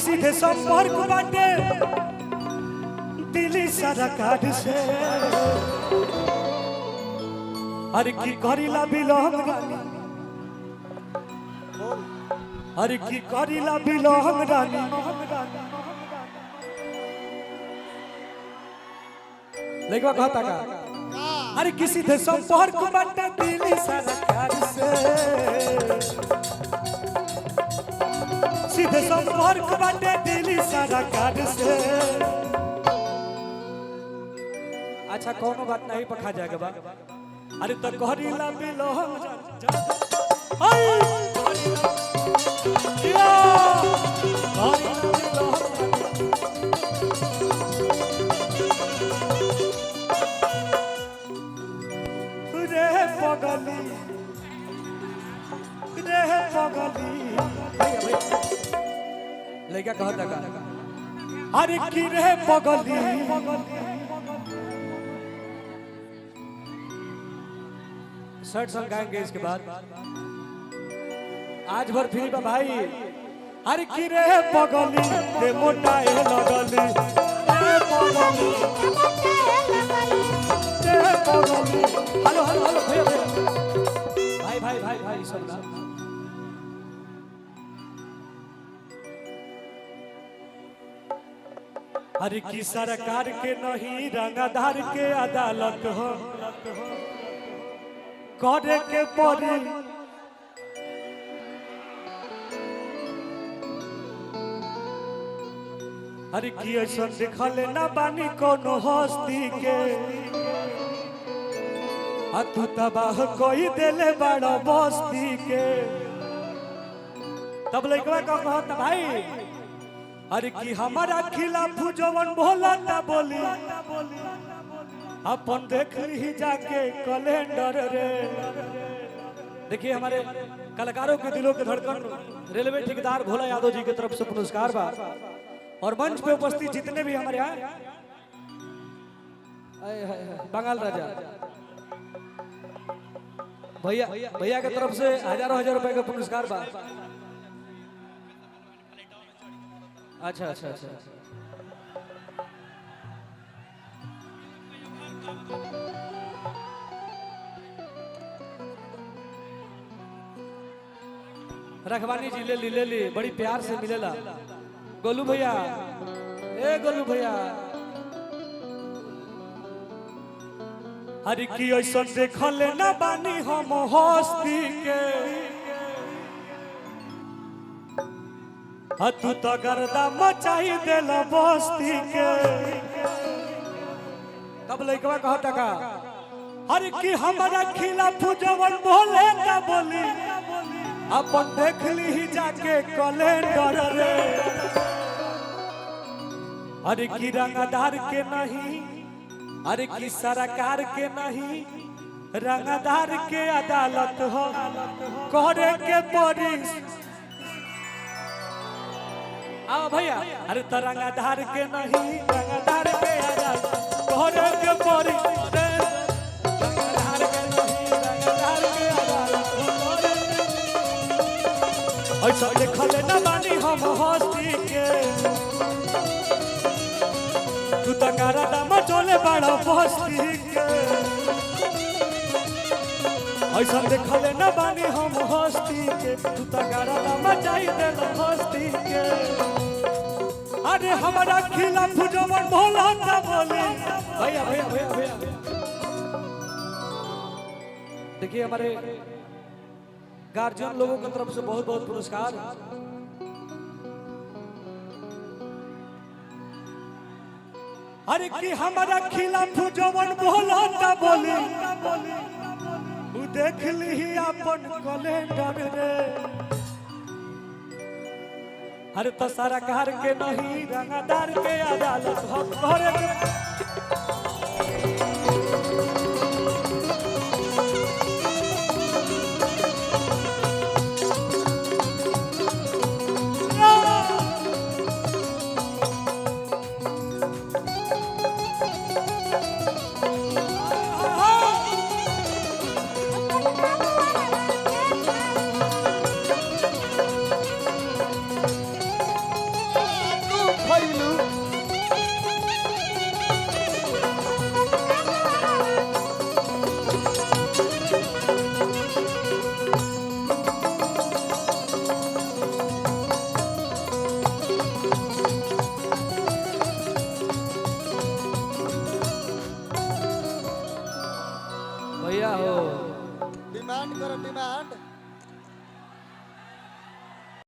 सीधे संपर्क बाटे दिल्ली सरकार से अरे की करिला बिलोंग रानी अरे की करिला बिलोंग रानी लेकिन कहता का अरे किसी थे संपर्क बाटे दिल्ली सरकार से सीधे संपर्क बाटे दिल्ली सरकार से अच्छा कोनो बात नहीं पखा जाएगा बा अरे तो करिला बिलोंग पगली रे पगली लड़का कहता का अरे की रे पगली शर्ट सॉन्ग गाएंगे इसके बाद आज भर फ्री बा भाई अरे की रे पगली ते मोटाए लगली रे पगली रे पगली हेलो हेलो हेलो भैया भाई भाई भाई भाई सब ना अरे की सरकार के नहीं रंगदार के अदालत हो करे के पड़ी अरे की ऐसा देखल ना बानी कोनो हस्ती के तू तबाह कोई देले बड़ा बस्ती के तब लइकवा का कहत भाई अरे की हमारा खिलाफ जवन भोला ना बोली अपन देख ली जाके कैलेंडर रे देखिए हमारे कलाकारों के दिलों के धड़कन रेलवे ठेकेदार भोला यादव जी की तरफ से पुरस्कार बा और मंच पे उपस्थित जितने भी हमारे यहाँ बंगाल राजा भैया भैया की तरफ से हजारों हजार रुपए का पुरस्कार बा अच्छा अच्छा अच्छा रखवानी जी ले ली बड़ी प्यार से मिलेला गोलू भैया ए गोलू भैया हरी की ऐसा देखल ना बानी हम हस्ती के तू तो गर्दा मचाई देल बस्ती के तब लइकवा कहता का हर की हमारा खिलाफ जवन बोले ना बोली अपन देख ली जाके कैलेंडर रे अरे की रंगदार के नहीं अरे की सरकार के नहीं रंगदार के अदालत हो करे के पड़ी आओ भैया अरे तो रंगदार के नहीं रंगदार के अदालत करे के पड़ी रंगदार के नहीं रंगदार के अदालत ऐसा देखल न बानी हम हस्ती के तू तो करदा मचोले बड़ा बस्ती के ऐसा देखल न बानी हम हस्ती के तू तो करदा मचाई देल हस्ती के अरे हमारा खिलाफ जवन भोला ना बोले भैया भैया भैया भैया देखिए हमारे गार्जियन लोगों की तरफ से बहुत बहुत पुरस्कार अरे कि हमारा खिलाफ जवन भोला ना बोले तू देख ली अपन कैलेंडर रे अरे तो सरकार के नहीं रंगदार के अदालत हम करे भैया हो डिमांड करो डिमांड